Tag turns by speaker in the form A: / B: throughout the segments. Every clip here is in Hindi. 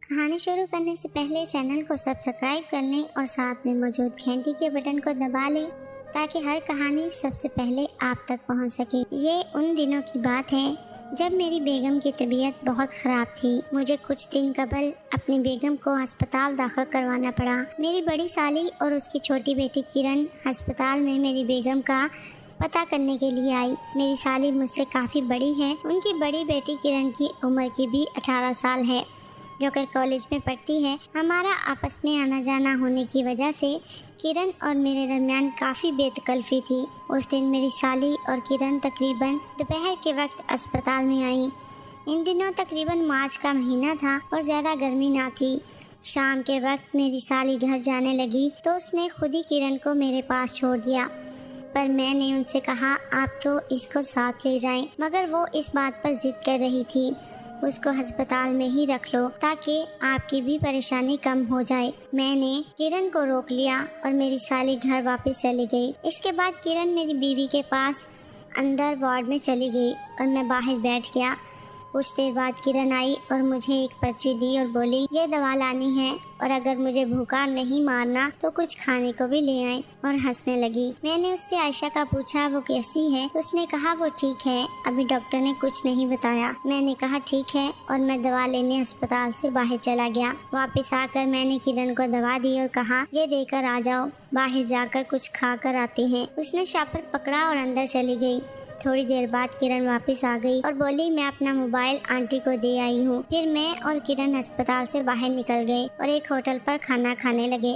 A: कहानी शुरू करने से पहले चैनल को सब्सक्राइब कर लें और साथ में मौजूद घंटी के बटन को दबा लें ताकि हर कहानी सबसे पहले आप तक पहुंच सके। ये उन दिनों की बात है जब मेरी बेगम की तबीयत बहुत ख़राब थी। मुझे कुछ दिन कबल अपनी बेगम को अस्पताल दाखिल करवाना पड़ा। मेरी बड़ी साली और उसकी छोटी बेटी किरण अस्पताल में मेरी बेगम का पता करने के लिए आई। मेरी साली मुझसे काफ़ी बड़ी है। उनकी बड़ी बेटी किरण की उम्र की भी 18 साल है, जो कि कॉलेज में पढ़ती है। हमारा आपस में आना जाना होने की वजह से किरण और मेरे दरमियान काफ़ी बेतकल्फ़ी थी। उस दिन मेरी साली और किरण तकरीबन दोपहर के वक्त अस्पताल में आई। इन दिनों तकरीबन मार्च का महीना था और ज़्यादा गर्मी ना थी। शाम के वक्त मेरी साली घर जाने लगी तो उसने खुद ही किरण को मेरे पास छोड़ दिया, पर मैंने उनसे कहा आपको इसको साथ ले जाएं, मगर वो इस बात पर जिद कर रही थी उसको अस्पताल में ही रख लो ताकि आपकी भी परेशानी कम हो जाए। मैंने किरण को रोक लिया और मेरी साली घर वापस चली गई। इसके बाद किरण मेरी बीवी के पास अंदर वार्ड में चली गई और मैं बाहर बैठ गया। कुछ देर बाद किरण आई और मुझे एक पर्ची दी और बोली ये दवा लानी है और अगर मुझे भूखा नहीं मारना तो कुछ खाने को भी ले आए, और हंसने लगी। मैंने उससे आयशा का पूछा वो कैसी है तो उसने कहा वो ठीक है, अभी डॉक्टर ने कुछ नहीं बताया। मैंने कहा ठीक है और मैं दवा लेने अस्पताल से बाहर चला गया। वापस आकर मैंने किरण को दवा दी और कहा ये देकर आ जाओ, बाहर जाकर कुछ खा कर आते हैं। उसने शापर पकड़ा और अंदर चली गई। थोड़ी देर बाद किरण वापस आ गई और बोली मैं अपना मोबाइल आंटी को दे आई हूँ। फिर मैं और किरण अस्पताल से बाहर निकल गए और एक होटल पर खाना खाने लगे।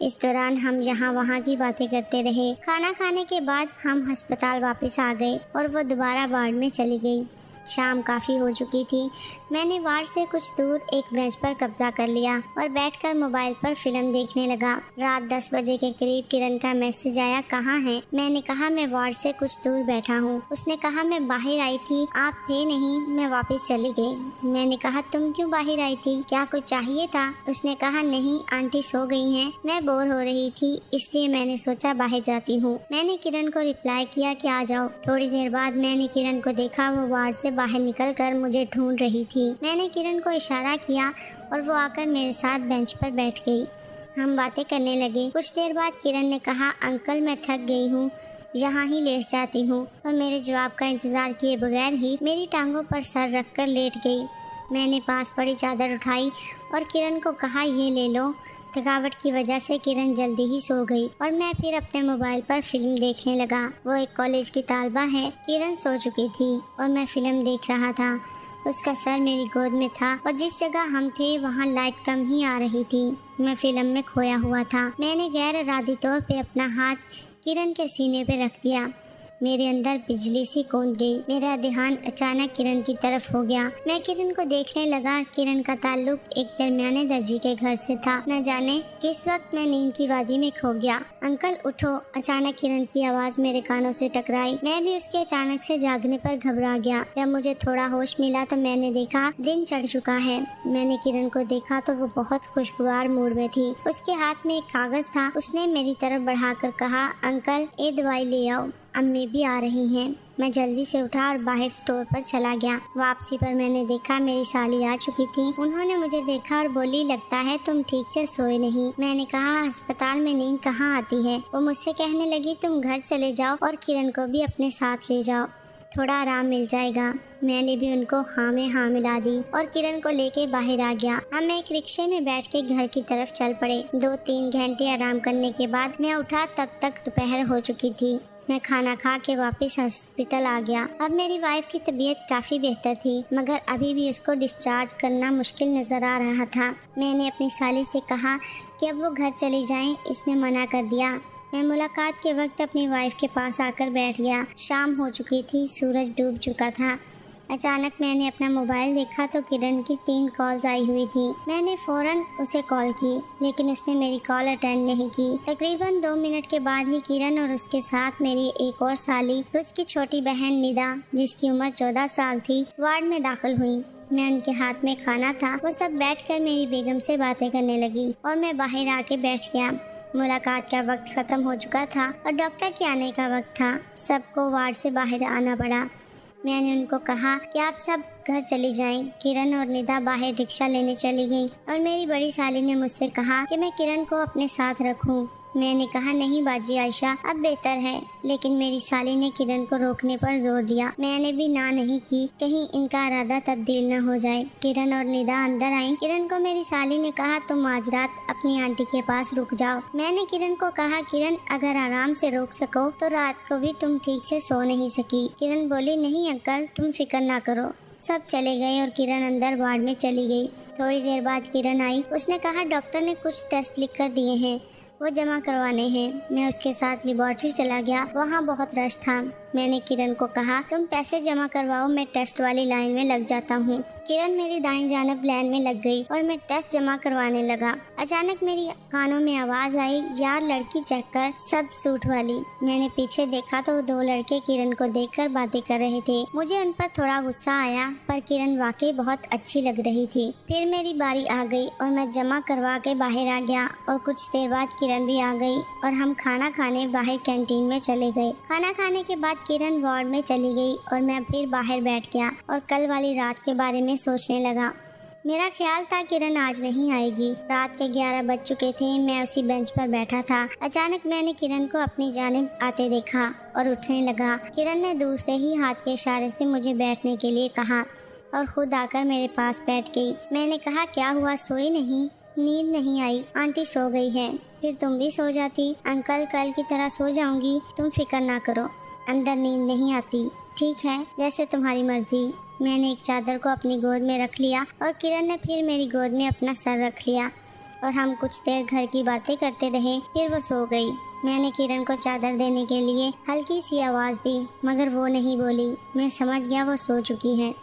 A: इस दौरान हम यहाँ वहाँ की बातें करते रहे। खाना खाने के बाद हम अस्पताल वापस आ गए और वो दोबारा वार्ड में चली गई। शाम काफ़ी हो चुकी थी। मैंने वार्ड से कुछ दूर एक बेंच पर कब्जा कर लिया और बैठकर मोबाइल पर फिल्म देखने लगा। रात 10 बजे के करीब किरण का मैसेज आया, कहाँ हैं? मैंने कहा मैं वार्ड से कुछ दूर बैठा हूँ। उसने कहा मैं बाहर आई थी, आप थे नहीं, मैं वापस चली गई। मैंने कहा तुम क्यों बाहर आई थी, क्या कुछ चाहिए था? उसने कहा नहीं, आंटी सो गई हैं, मैं बोर हो रही थी इसलिए मैंने सोचा बाहर जाती हूँ। मैंने किरण को रिप्लाई किया कि आ जाओ। थोड़ी देर बाद मैंने किरण को देखा, वो वार्ड से बाहर निकलकर मुझे ढूंढ रही थी। मैंने किरण को इशारा किया और वो आकर मेरे साथ बेंच पर बैठ गई। हम बातें करने लगे। कुछ देर बाद किरण ने कहा अंकल मैं थक गई हूँ, यहाँ ही लेट जाती हूँ, और मेरे जवाब का इंतजार किए बगैर ही मेरी टांगों पर सर रखकर लेट गई। मैंने पास पड़ी चादर उठाई और किरण को कहा ये ले लो। थकावट की वजह से किरण जल्दी ही सो गई और मैं फिर अपने मोबाइल पर फिल्म देखने लगा। वो एक कॉलेज की तालबा है। किरण सो चुकी थी और मैं फिल्म देख रहा था। उसका सर मेरी गोद में था और जिस जगह हम थे वहाँ लाइट कम ही आ रही थी। मैं फिल्म में खोया हुआ था। मैंने गैर इरादी तौर पे अपना हाथ किरण के सीने पे रख दिया। मेरे अंदर बिजली सी कौंध गई। मेरा ध्यान अचानक किरण की तरफ हो गया। मैं किरण को देखने लगा। किरण का ताल्लुक एक दरमियाने दर्जी के घर से था। न जाने किस वक्त मैं नींद की वादी में खो गया। अंकल उठो। अचानक किरण की आवाज़ मेरे कानों से टकराई। मैं भी उसके अचानक से जागने पर घबरा गया। जब मुझे थोड़ा होश मिला तो मैंने देखा दिन चढ़ चुका है। मैंने किरण को देखा तो वो बहुत खुशगवार मूड में थी। उसके हाथ में एक कागज था। उसने मेरी तरफ बढ़ाकर कहा अंकल ये दवाई ले आओ, अम्मी भी आ रही हैं। मैं जल्दी से उठा और बाहर स्टोर पर चला गया। वापसी पर मैंने देखा मेरी साली आ चुकी थी। उन्होंने मुझे देखा और बोली लगता है तुम ठीक से सोए नहीं। मैंने कहा अस्पताल में नींद कहाँ आती है। वो मुझसे कहने लगी तुम घर चले जाओ और किरण को भी अपने साथ ले जाओ, थोड़ा आराम मिल जाएगा। मैंने भी उनको हाँ में हाँ मिला दी और किरण को लेके बाहर आ गया। हम एक रिक्शे में बैठ के घर की तरफ चल पड़े। 2-3 घंटे आराम करने के बाद मैं उठा, तब तक दोपहर हो चुकी थी। मैं खाना खा के वापस हॉस्पिटल आ गया। अब मेरी वाइफ की तबीयत काफ़ी बेहतर थी, मगर अभी भी उसको डिस्चार्ज करना मुश्किल नज़र आ रहा था। मैंने अपनी साली से कहा कि अब वो घर चली जाएं। इसने मना कर दिया। मैं मुलाकात के वक्त अपनी वाइफ के पास आकर बैठ गया। शाम हो चुकी थी, सूरज डूब चुका था। अचानक मैंने अपना मोबाइल देखा तो किरण की 3 कॉल्स आई हुई थी। मैंने फ़ौरन उसे कॉल की, लेकिन उसने मेरी कॉल अटेंड नहीं की। तकरीबन 2 मिनट के बाद ही किरण और उसके साथ मेरी एक और साली और उसकी छोटी बहन निदा, जिसकी उम्र 14 साल थी, वार्ड में दाखिल हुई। मैं उनके हाथ में खाना था। वो सब बैठकर मेरी बेगम से बातें करने लगी और मैं बाहर आके बैठ गया। मुलाकात का वक्त ख़त्म हो चुका था और डॉक्टर के आने का वक्त था। सबको वार्ड से बाहर आना पड़ा। मैंने उनको कहा कि आप सब घर चली जाएं। किरण और निदा बाहर रिक्शा लेने चली गईं और मेरी बड़ी साली ने मुझसे कहा कि मैं किरण को अपने साथ रखूं। मैंने कहा नहीं बाजी आयशा, अब बेहतर है, लेकिन मेरी साली ने किरण को रोकने पर जोर दिया। मैंने भी ना नहीं की, कहीं इनका इरादा तब्दील न हो जाए। किरण और निदा अंदर आई। किरण को मेरी साली ने कहा तुम आज रात अपनी आंटी के पास रुक जाओ। मैंने किरण को कहा किरण अगर आराम से रोक सको तो रात को भी तुम ठीक से सो नहीं सकी। किरण बोली नहीं अंकल, तुम फिक्र ना करो। सब चले गए और किरण अंदर वार्ड में चली गई। थोड़ी देर बाद किरण आई। उसने कहा डॉक्टर ने कुछ टेस्ट लिख कर दिए हैं, वो जमा करवाने हैं। मैं उसके साथ लेबोरेटरी चला गया। वहाँ बहुत रश था। मैंने किरण को कहा तुम पैसे जमा करवाओ, मैं टेस्ट वाली लाइन में लग जाता हूँ। किरण मेरी दाएं जानब लाइन में लग गई और मैं टेस्ट जमा करवाने लगा। अचानक मेरी कानों में आवाज आई, यार लड़की चेक कर, सब सूट वाली। मैंने पीछे देखा तो 2 लड़के किरण को देखकर बातें कर रहे थे। मुझे उन पर थोड़ा गुस्सा आया, पर किरण वाकई बहुत अच्छी लग रही थी। फिर मेरी बारी आ गई और मैं जमा करवा के बाहर आ गया और कुछ देर बाद किरण भी आ गई और हम खाना खाने बाहर कैंटीन में चले गए। खाना खाने के बाद किरण वार्ड में चली गई और मैं फिर बाहर बैठ गया और कल वाली रात के बारे में सोचने लगा। मेरा ख्याल था किरण आज नहीं आएगी। रात के 11 बज चुके थे। मैं उसी बेंच पर बैठा था। अचानक मैंने किरण को अपनी जानिब आते देखा और उठने लगा। किरण ने दूर से ही हाथ के इशारे से मुझे बैठने के लिए कहा और खुद आकर मेरे पास बैठ गई। मैंने कहा क्या हुआ, सोई नहीं? नींद नहीं आई, आंटी सो गई है। फिर तुम भी सो जाती। अंकल कल की तरह सो जाऊंगी, तुम फिक्र ना करो। अंदर नींद नहीं आती। ठीक है, जैसे तुम्हारी मर्जी। मैंने एक चादर को अपनी गोद में रख लिया और किरण ने फिर मेरी गोद में अपना सर रख लिया और हम कुछ देर घर की बातें करते रहे। फिर वो सो गई। मैंने किरण को चादर देने के लिए हल्की सी आवाज़ दी, मगर वो नहीं बोली। मैं समझ गया वो सो चुकी है।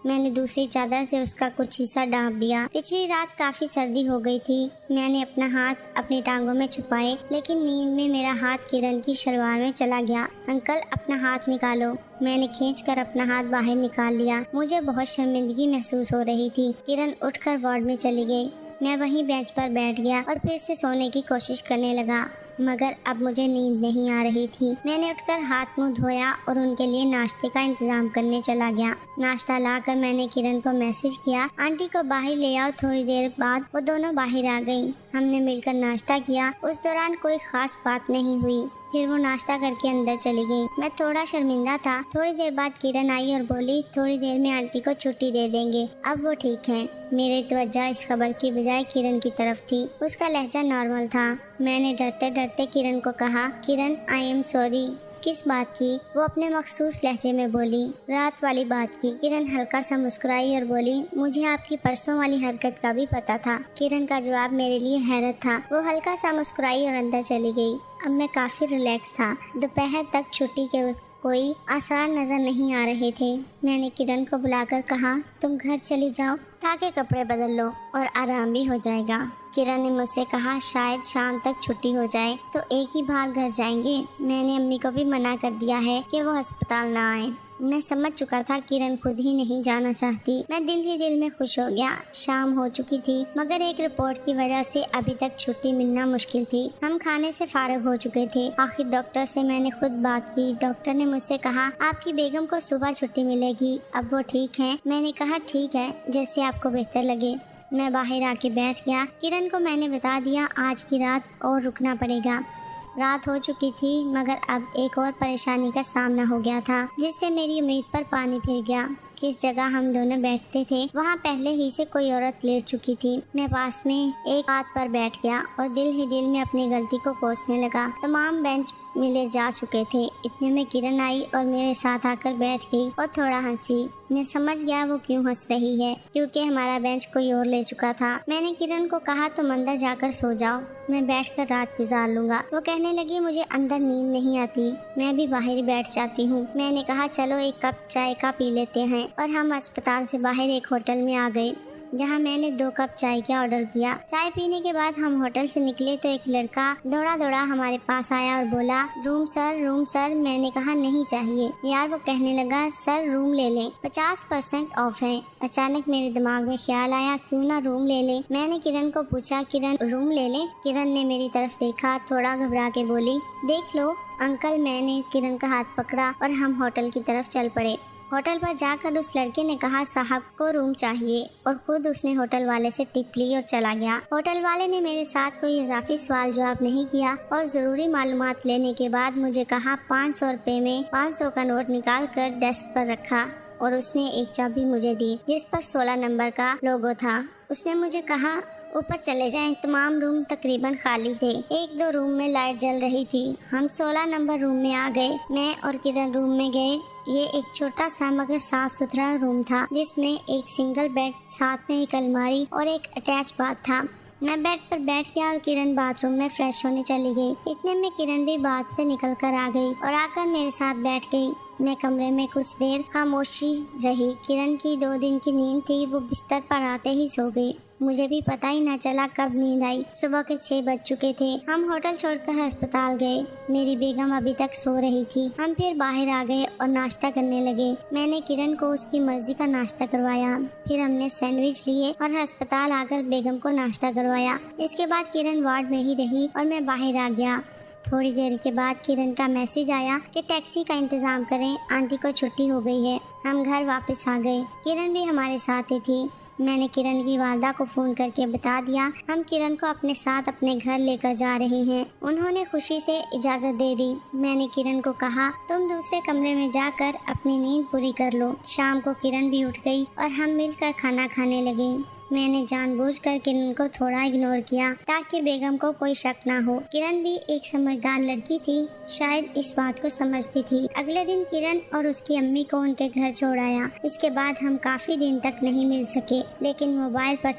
A: मैंने दूसरी चादर से उसका कुछ हिस्सा ढाँप दिया। पिछली रात काफ़ी सर्दी हो गई थी। मैंने अपना हाथ अपनी टांगों में छुपाए, लेकिन नींद में मेरा हाथ किरण की शलवार में चला गया। अंकल अपना हाथ निकालो। मैंने खींचकर अपना हाथ बाहर निकाल लिया। मुझे बहुत शर्मिंदगी महसूस हो रही थी। किरण उठकर वार्ड में चली गई। मैं वहीं बेंच पर बैठ गया और फिर से सोने की कोशिश करने लगा, मगर अब मुझे नींद नहीं आ रही थी। मैंने उठकर हाथ मुंह धोया और उनके लिए नाश्ते का इंतजाम करने चला गया। नाश्ता लाकर मैंने किरण को मैसेज किया, आंटी को बाहर ले आओ। थोड़ी देर बाद वो दोनों बाहर आ गईं। हमने मिलकर नाश्ता किया। उस दौरान कोई खास बात नहीं हुई। फिर वो नाश्ता करके अंदर चली गई। मैं थोड़ा शर्मिंदा था। थोड़ी देर बाद किरण आई और बोली थोड़ी देर में आंटी को छुट्टी दे देंगे, अब वो ठीक है। मेरी तवज्जो इस खबर की बजाय किरण की तरफ थी। उसका लहजा नॉर्मल था। मैंने डरते डरते किरण को कहा, किरण आई एम सॉरी। किस बात की? वो अपने मखसूस लहजे में बोली, रात वाली बात की। किरण हल्का सा मुस्कुराई और बोली, मुझे आपकी परसों वाली हरकत का भी पता था। किरण का जवाब मेरे लिए हैरत था। वो हल्का सा मुस्कुराई और अंदर चली गई। अब मैं काफी रिलैक्स था। दोपहर तक छुट्टी के कोई आसार नजर नहीं आ रहे थे। मैंने किरण को बुलाकर कहा, तुम घर चली जाओ ताकि कपड़े बदल लो और आराम भी हो जाएगा। किरण ने मुझसे कहा, शायद शाम तक छुट्टी हो जाए तो एक ही बार घर जाएंगे। मैंने अम्मी को भी मना कर दिया है कि वो अस्पताल ना आए। मैं समझ चुका था किरण खुद ही नहीं जाना चाहती। मैं दिल ही दिल में खुश हो गया। शाम हो चुकी थी, मगर एक रिपोर्ट की वजह से अभी तक छुट्टी मिलना मुश्किल थी। हम खाने से फारिग हो चुके थे। आखिर डॉक्टर से मैंने खुद बात की। डॉक्टर ने मुझसे कहा, आपकी बेगम को सुबह छुट्टी मिलेगी, अब वो ठीक है। मैंने कहा, ठीक है, जैसे आपको बेहतर लगे। मैं बाहर आके बैठ गया। किरण को मैंने बता दिया, आज की रात और रुकना पड़ेगा। रात हो चुकी थी, मगर अब एक और परेशानी का सामना हो गया था, जिससे मेरी उम्मीद पर पानी फिर गया। किस जगह हम दोनों बैठते थे वहाँ पहले ही से कोई औरत लेट चुकी थी। मैं पास में एक हाथ पर बैठ गया और दिल ही दिल में अपनी गलती को कोसने लगा। तमाम बेंच मिले जा चुके थे। इतने में किरण आई और मेरे साथ आकर बैठ गई और थोड़ा हंसी। मैं समझ गया वो क्यों हंस रही है, क्योंकि हमारा बेंच कोई और ले चुका था। मैंने किरण को कहा, तुम अंदर जाकर सो जाओ, मैं बैठकर रात गुजार लूंगा। वो कहने लगी, मुझे अंदर नींद नहीं आती, मैं भी बाहर ही बैठ जाती हूँ। मैंने कहा, चलो एक कप चाय का पी लेते हैं, और हम अस्पताल से बाहर एक होटल में आ गए, जहाँ मैंने 2 कप चाय का ऑर्डर किया। चाय पीने के बाद हम होटल से निकले तो एक लड़का दौड़ा दौड़ा हमारे पास आया और बोला, रूम सर, रूम सर। मैंने कहा, नहीं चाहिए यार। वो कहने लगा, सर रूम ले लें, 50% ऑफ है। अचानक मेरे दिमाग में ख्याल आया, क्यों ना रूम ले लें। मैंने किरण को पूछा, किरण रूम ले लें? किरण ने मेरी तरफ देखा, थोड़ा घबरा के बोली, देख लो अंकल। मैंने किरण का हाथ पकड़ा और हम होटल की तरफ चल पड़े। होटल पर जाकर उस लड़के ने कहा साहब को रूम चाहिए और खुद उसने होटल वाले से टिप ली और चला गया। होटल वाले ने मेरे साथ कोई इजाफी सवाल जवाब नहीं किया और जरूरी मालूमात लेने के बाद मुझे कहा 500 रुपए में 500 का नोट निकाल कर डेस्क पर रखा और उसने एक चाबी मुझे दी जिस पर 16 नंबर का लोगो था। उसने मुझे कहा ऊपर चले जाएं। तमाम रूम तकरीबन खाली थे, एक दो रूम में लाइट जल रही थी। हम 16 नंबर रूम में आ गए। मैं और किरण रूम में गए। ये एक छोटा सा मगर साफ सुथरा रूम था जिसमें एक सिंगल बेड, साथ में एक अलमारी और एक अटैच बाथ था। मैं बेड पर बैठ गया और किरण बाथरूम में फ्रेश होने चली गई। इतने में किरण भी बाथ से निकल कर आ गई और आकर मेरे साथ बैठ गई। मैं कमरे में कुछ देर खामोशी रही। किरण की 2 दिन की नींद थी, वो बिस्तर पर आते ही सो गई। मुझे भी पता ही न चला कब नींद आई। सुबह के 6 बज चुके थे। हम होटल छोड़कर अस्पताल गए। मेरी बेगम अभी तक सो रही थी। हम फिर बाहर आ गए और नाश्ता करने लगे। मैंने किरण को उसकी मर्जी का नाश्ता करवाया। फिर हमने सैंडविच लिए और अस्पताल आकर बेगम को नाश्ता करवाया। इसके बाद किरण वार्ड में ही रही और मैं बाहर आ गया। थोड़ी देर के बाद किरण का मैसेज आया कि टैक्सी का इंतजाम करें, आंटी को छुट्टी हो गई है। हम घर वापस आ गए। किरण भी हमारे साथ ही थी। मैंने किरण की वालदा को फ़ोन करके बता दिया हम किरण को अपने साथ अपने घर लेकर जा रहे हैं। उन्होंने खुशी से इजाज़त दे दी। मैंने किरण को कहा तुम दूसरे कमरे में जाकर अपनी नींद पूरी कर लो। शाम को किरण भी उठ गई और हम मिलकर खाना खाने लगे। मैंने जानबूझकर किरण को थोड़ा इग्नोर किया ताकि बेगम को कोई शक ना हो। किरण भी एक समझदार लड़की थी, शायद इस बात को समझती थी। अगले दिन किरण और उसकी अम्मी को उनके घर छोड़ आया। इसके बाद हम काफी दिन तक नहीं मिल सके, लेकिन मोबाइल पर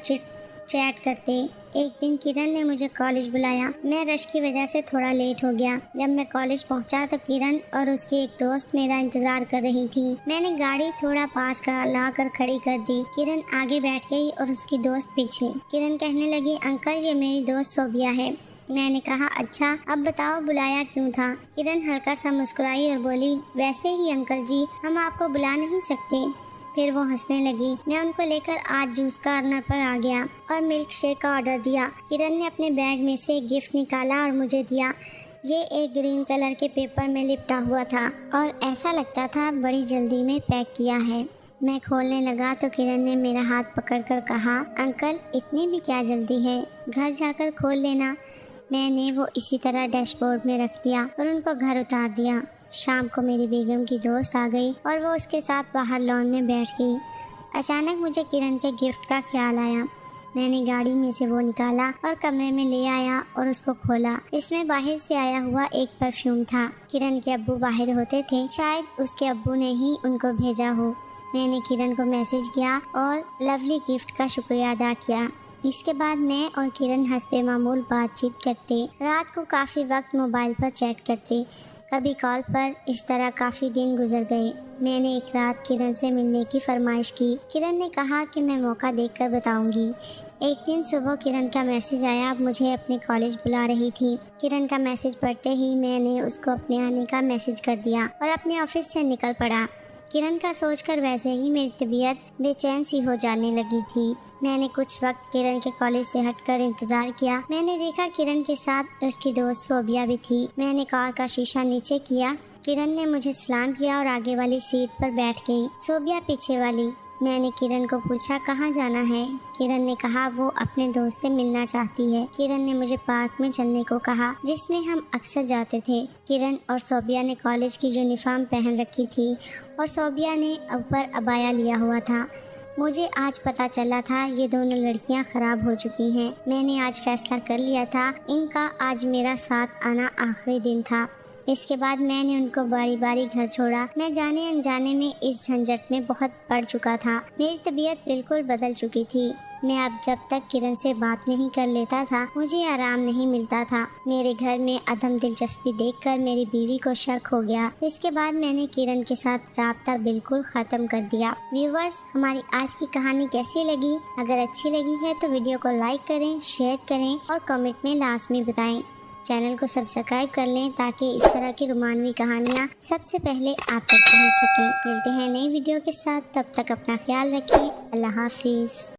A: चैट करते। एक दिन किरण ने मुझे कॉलेज बुलाया। मैं रश की वजह से थोड़ा लेट हो गया। जब मैं कॉलेज पहुंचा तो किरण और उसकी एक दोस्त मेरा इंतजार कर रही थी। मैंने गाड़ी थोड़ा पास का लाकर खड़ी कर दी। किरण आगे बैठ गई और उसकी दोस्त पीछे। किरण कहने लगी अंकल ये मेरी दोस्त सोबिया है। मैंने कहा अच्छा, अब बताओ बुलाया क्यों था। किरण हल्का सा मुस्कुराई और बोली वैसे ही अंकल जी, हम आपको बुला नहीं सकते। फिर वो हंसने लगी। मैं उनको लेकर आज जूस कॉर्नर पर आ गया और मिल्क शेक का ऑर्डर दिया। किरण ने अपने बैग में से एक गिफ्ट निकाला और मुझे दिया। ये एक ग्रीन कलर के पेपर में लिपटा हुआ था और ऐसा लगता था बड़ी जल्दी में पैक किया है। मैं खोलने लगा तो किरण ने मेरा हाथ पकड़कर कहा अंकल इतनी भी क्या जल्दी है, घर जाकर खोल लेना। मैंने वो इसी तरह डैशबोर्ड में रख दिया और उनको घर उतार दिया। शाम को मेरी बेगम की दोस्त आ गई और वो उसके साथ बाहर लॉन में बैठ गई। अचानक मुझे किरण के गिफ्ट का ख्याल आया। मैंने गाड़ी में से वो निकाला और कमरे में ले आया और उसको खोला। इसमें बाहर से आया हुआ एक परफ्यूम था। किरण के अब्बू बाहर होते थे, शायद उसके अब्बू ने ही उनको भेजा हो। मैंने किरण को मैसेज किया और लवली गिफ्ट का शुक्रिया अदा किया। इसके बाद मैं और किरण हंसपे मामूल बातचीत करते, रात को काफ़ी वक्त मोबाइल पर चैट करते, कभी कॉल पर। इस तरह काफ़ी दिन गुजर गए। मैंने एक रात किरण से मिलने की फरमाइश की। किरण ने कहा कि मैं मौका देखकर बताऊंगी। एक दिन सुबह किरण का मैसेज आया, मुझे अपने कॉलेज बुला रही थी। किरण का मैसेज पढ़ते ही मैंने उसको अपने आने का मैसेज कर दिया और अपने ऑफिस से निकल पड़ा। किरण का सोचकर वैसे ही मेरी तबीयत बेचैन सी हो जाने लगी थी। मैंने कुछ वक्त किरण के कॉलेज से हटकर इंतजार किया। मैंने देखा किरण के साथ उसकी दोस्त सोबिया भी थी। मैंने कार का शीशा नीचे किया। किरण ने मुझे सलाम किया और आगे वाली सीट पर बैठ गई, सोबिया पीछे वाली। मैंने किरण को पूछा कहाँ जाना है। किरण ने कहा वो अपने दोस्त से मिलना चाहती है। किरण ने मुझे पार्क में चलने को कहा जिसमें हम अक्सर जाते थे। किरण और सोबिया ने कॉलेज की यूनिफॉर्म पहन रखी थी और सोबिया ने ऊपर अबाया लिया हुआ था। मुझे आज पता चला था ये दोनों लड़कियां खराब हो चुकी हैं। मैंने आज फैसला कर लिया था इनका आज मेरा साथ आना आखिरी दिन था। इसके बाद मैंने उनको बारी बारी घर छोड़ा। मैं जाने अनजाने में इस झंझट में बहुत पड़ चुका था। मेरी तबीयत बिल्कुल बदल चुकी थी। मैं अब जब तक किरण से बात नहीं कर लेता था मुझे आराम नहीं मिलता था। मेरे घर में अदम दिलचस्पी देखकर मेरी बीवी को शक हो गया। इसके बाद मैंने किरण के साथ राब्ता बिल्कुल ख़त्म कर दिया। व्यूवर्स, हमारी आज की कहानी कैसी लगी? अगर अच्छी लगी है तो वीडियो को लाइक करें, शेयर करें और कमेंट में लाजमी बताएं। चैनल को सब्सक्राइब कर लें ताकि इस तरह की रोमानवी कहानियाँ सबसे पहले आप तक पहुँच सकें। मिलते हैं नई वीडियो के साथ, तब तक अपना ख्याल रखें। अल्लाह हाफिज़।